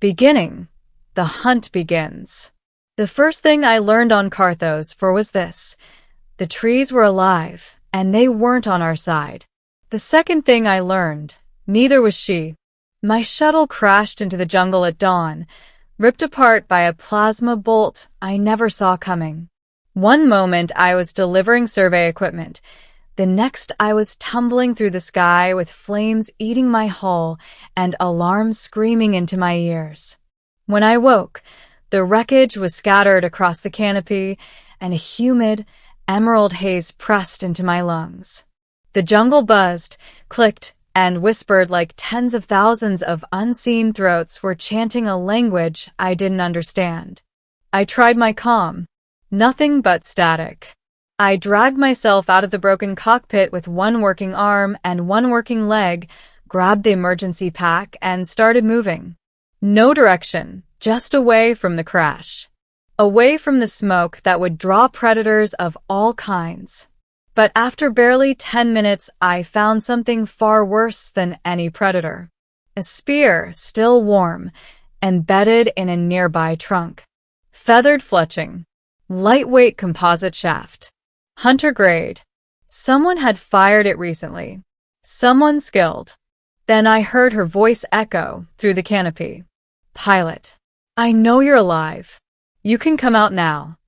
Beginning. The hunt begins. The first thing I learned on Carthos was this. The trees were alive, and they weren't on our side. The second thing I learned, neither was she. My shuttle crashed into the jungle at dawn, ripped apart by a plasma bolt I never saw coming. One moment I was delivering survey equipment. The next I was tumbling through the sky with flames eating my hull and alarms screaming into my ears. When I woke, the wreckage was scattered across the canopy, and a humid, emerald haze pressed into my lungs. The jungle buzzed, clicked, and whispered like tens of thousands of unseen throats were chanting a language I didn't understand. I tried my calm. Nothing but static. I dragged myself out of the broken cockpit with one working arm and one working leg, grabbed the emergency pack, and started moving. No direction, just away from the crash. Away from the smoke that would draw predators of all kinds. But after barely 10 minutes, I found something far worse than any predator. A spear, still warm, embedded in a nearby trunk. Feathered fletching. Lightweight composite shaft. Hunter grade. Someone had fired it recently. Someone skilled. Then I heard her voice echo through the canopy. Pilot. I know you're alive. You can come out now.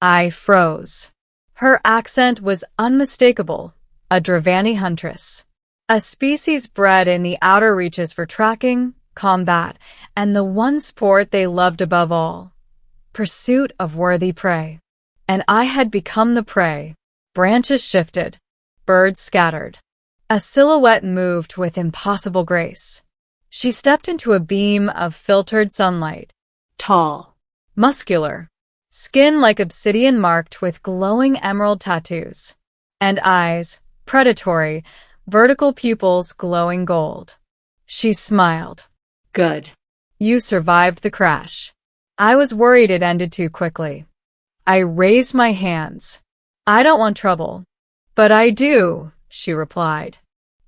I froze. Her accent was unmistakable. A Dravanti Huntress. A species bred in the outer reaches for tracking, combat, and the one sport they loved above all. Pursuit of worthy prey. And I had become the prey. Branches shifted. Birds scattered. A silhouette moved with impossible grace. She stepped into a beam of filtered sunlight. Tall. Muscular. Skin like obsidian marked with glowing emerald tattoos. And eyes, predatory, vertical pupils glowing gold. She smiled. Good. You survived the crash. I was worried it ended too quickly. I raised my hands. I don't want trouble. But I do, she replied.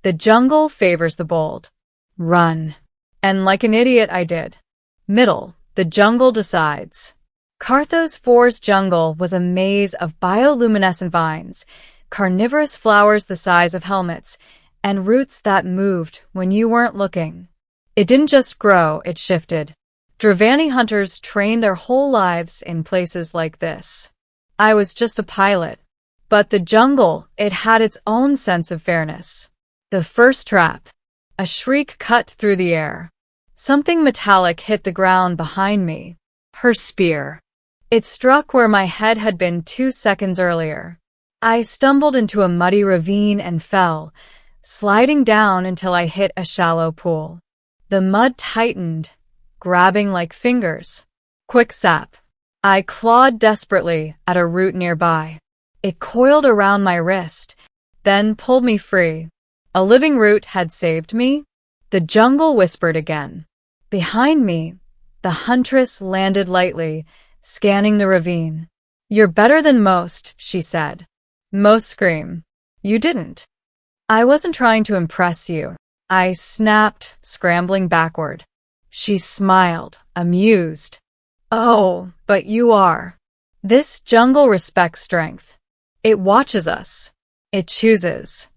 The jungle favors the bold. Run. And like an idiot I did. Middle, the jungle decides. Carthos 4's jungle was a maze of bioluminescent vines, carnivorous flowers the size of helmets, and roots that moved when you weren't looking. It didn't just grow, it shifted. Dravanti hunters trained their whole lives in places like this. I was just a pilot. But the jungle, it had its own sense of fairness. The first trap. A shriek cut through the air. Something metallic hit the ground behind me. Her spear. It struck where my head had been 2 seconds earlier. I stumbled into a muddy ravine and fell, sliding down until I hit a shallow pool. The mud tightened, grabbing like fingers. Quick sap. I clawed desperately at a root nearby. It coiled around my wrist, then pulled me free. A living root had saved me. The jungle whispered again. Behind me, the huntress landed lightly, scanning the ravine. You're better than most, she said. Most scream. You didn't. I wasn't trying to impress you. I snapped, scrambling backward. She smiled, amused. Oh, but you are. This jungle respects strength. It watches us. It chooses.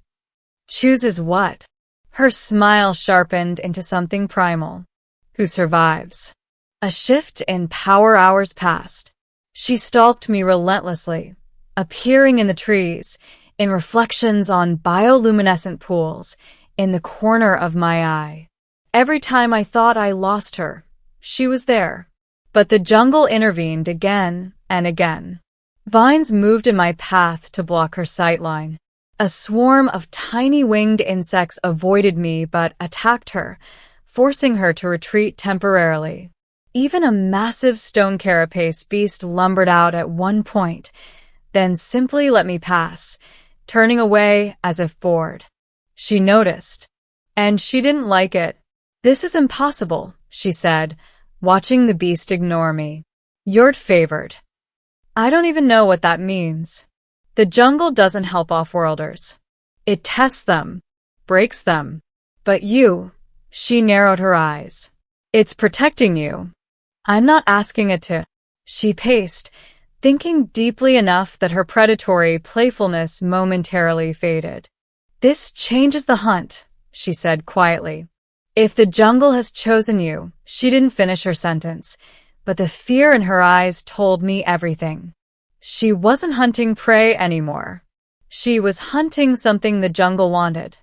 Chooses what? Her smile sharpened into something primal. Who survives? A shift in power hours passed. She stalked me relentlessly, appearing in the trees, in reflections on bioluminescent pools, in the corner of my eye. Every time I thought I lost her, she was there. But the jungle intervened again and again. Vines moved in my path to block her sightline. A swarm of tiny winged insects avoided me but attacked her, forcing her to retreat temporarily. Even a massive stone carapace beast lumbered out at one point, then simply let me pass, turning away as if bored. She noticed, and she didn't like it. This is impossible, she said, watching the beast ignore me. You're favored. I don't even know what that means. The jungle doesn't help off-worlders. It tests them, breaks them. But you, she narrowed her eyes. It's protecting you. I'm not asking it to. She paced, thinking deeply enough that her predatory playfulness momentarily faded. This changes the hunt, she said quietly. If the jungle has chosen you, she didn't finish her sentence, but the fear in her eyes told me everything. She wasn't hunting prey anymore. She was hunting something the jungle wanted.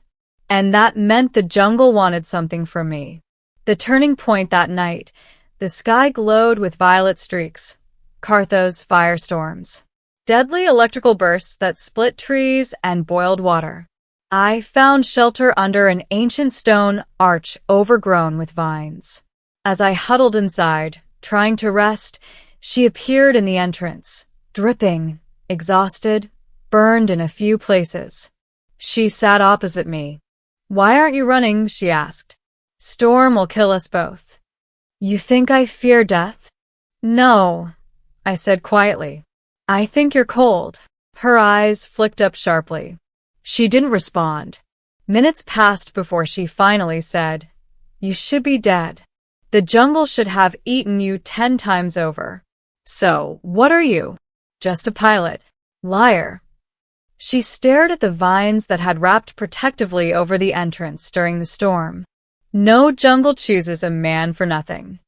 And that meant the jungle wanted something from me. The turning point that night, the sky glowed with violet streaks, Carthos firestorms, deadly electrical bursts that split trees and boiled water. I found shelter under an ancient stone arch overgrown with vines. As I huddled inside, trying to rest, she appeared in the entrance, dripping, exhausted, burned in a few places. She sat opposite me. "Why aren't you running?" she asked. "Storm will kill us both." "You think I fear death?" "No," I said quietly. "I think you're cold." Her eyes flicked up sharply. She didn't respond. Minutes passed before she finally said, "You should be dead. The jungle should have eaten you 10 times over. So, what are you? Just a pilot. Liar." She stared at the vines that had wrapped protectively over the entrance during the storm. No jungle chooses a man for nothing.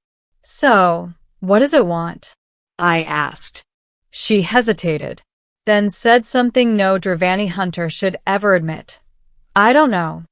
"So, what does it want?" I asked. She hesitated, then said something no Dravanti hunter should ever admit. "I don't know."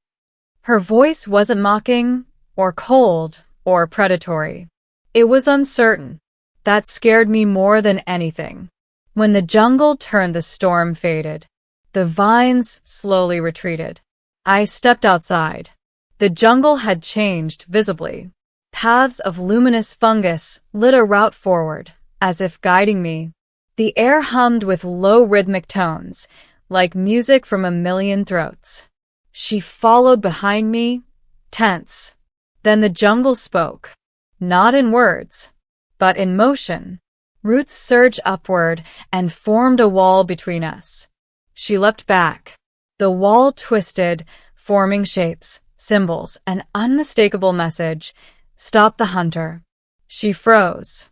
Her voice wasn't mocking, or cold, or predatory. It was uncertain. That scared me more than anything. When the jungle turned, the storm faded. The vines slowly retreated. I stepped outside. The jungle had changed visibly. Paths of luminous fungus lit a route forward, as if guiding me. The air hummed with low rhythmic tones, like music from a million throats. She followed behind me, tense. Then the jungle spoke, not in words, but in motion. Roots surged upward and formed a wall between us. She leapt back. The wall twisted, forming shapes, symbols, an unmistakable message. "Stop the hunter." She froze.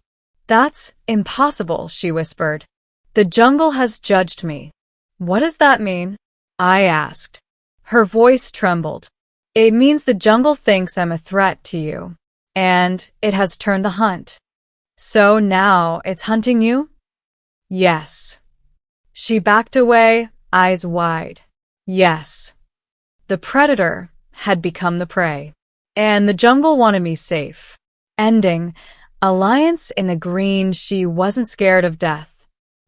"That's impossible," she whispered. "The jungle has judged me." "What does that mean?" I asked. Her voice trembled. "It means the jungle thinks I'm a threat to you, and it has turned the hunt." "So now it's hunting you?" "Yes." She backed away, eyes wide. "Yes." The predator had become the prey, and the jungle wanted me safe. Ending. Alliance in the green. She wasn't scared of death.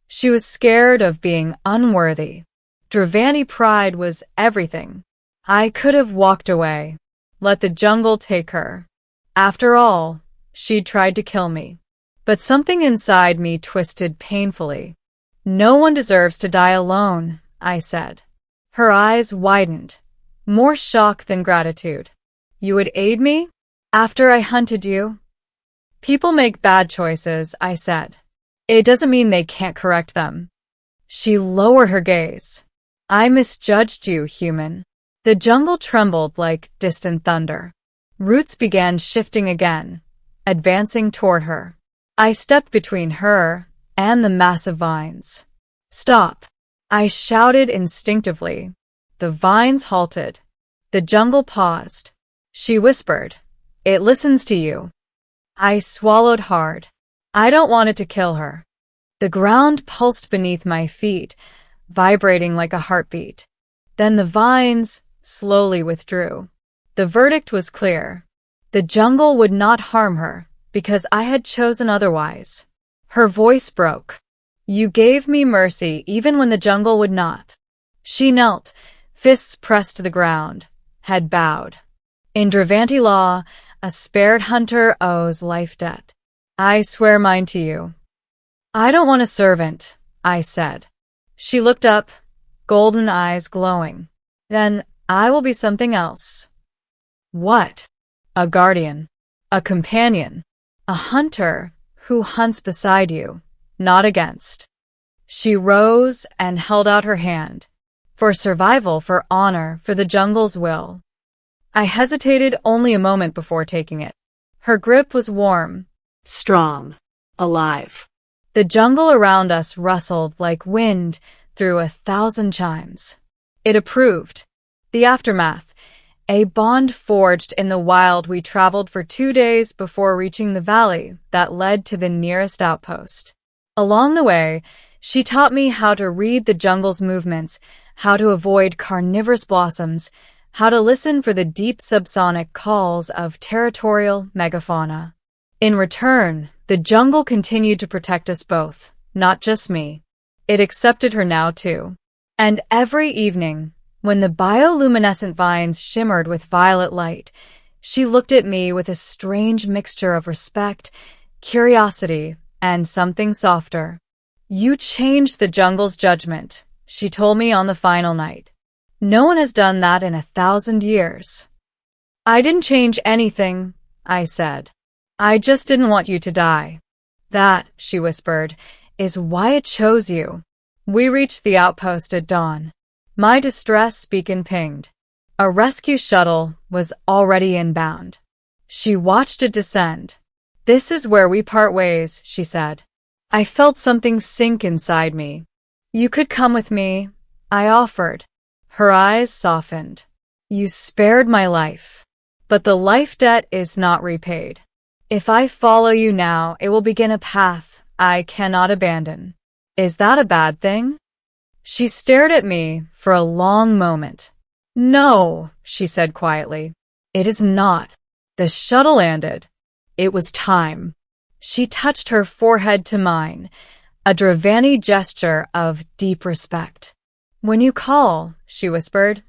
She was scared of being unworthy. Dravanti pride was everything. I could have walked away, let the jungle take her. After all, she'd tried to kill me. But something inside me twisted painfully. "No one deserves to die alone," I said. Her eyes widened, more shock than gratitude. "You would aid me? After I hunted you?" "People make bad choices," I said. "It doesn't mean they can't correct them." She lowered her gaze. "I misjudged you, human." The jungle trembled like distant thunder. Roots began shifting again, advancing toward her. I stepped between her and the massive vines. "Stop!" I shouted instinctively. The vines halted. The jungle paused. She whispered, "It listens to you." I swallowed hard. I don't want it to kill her. The ground pulsed beneath my feet, vibrating like a heartbeat. Then the vines slowly withdrew. The verdict was clear. The jungle would not harm her, because I had chosen otherwise. Her voice broke. "You gave me mercy even when the jungle would not." She knelt, fists pressed to the ground, head bowed. In Dravanti law, a spared hunter owes life debt. "I swear mine to you." "I don't want a servant," I said. She looked up, golden eyes glowing. "Then I will be something else." "What?" "A guardian. A companion. A hunter who hunts beside you, not against." She rose and held out her hand. For survival, for honor, for the jungle's will. I hesitated only a moment before taking it. Her grip was warm, strong, alive. The jungle around us rustled like wind through 1,000 chimes. It approved. The aftermath. A bond forged in the wild. We traveled for 2 days before reaching the valley that led to the nearest outpost. Along the way, she taught me how to read the jungle's movements, how to avoid carnivorous blossoms, how to listen for the deep subsonic calls of territorial megafauna. In return, the jungle continued to protect us both, not just me. It accepted her now too. And every evening, when the bioluminescent vines shimmered with violet light, she looked at me with a strange mixture of respect, curiosity, and something softer. You changed the jungle's judgment, she told me on the final night. No one has done that in 1,000 years. I didn't change anything, I said. I just didn't want you to die. That, she whispered, is why it chose you. We reached the outpost at dawn. My distress beacon pinged. A rescue shuttle was already inbound. She watched it descend. This is where we part ways, she said. I felt something sink inside me. You could come with me, I offered. Her eyes softened. You spared my life. But the life debt is not repaid. If I follow you now, it will begin a path I cannot abandon. Is that a bad thing? She stared at me for a long moment. No, she said quietly. It is not. The shuttle landed. It was time. She touched her forehead to mine, a Dravanti gesture of deep respect. When you call, she whispered,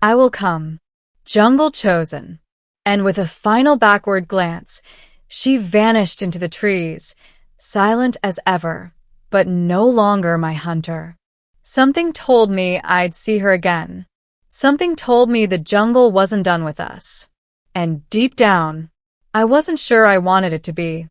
I will come. Jungle chosen. And with a final backward glance, she vanished into the trees, silent as ever, but no longer my hunter. Something told me I'd see her again. Something told me the jungle wasn't done with us. And deep down, I wasn't sure I wanted it to be.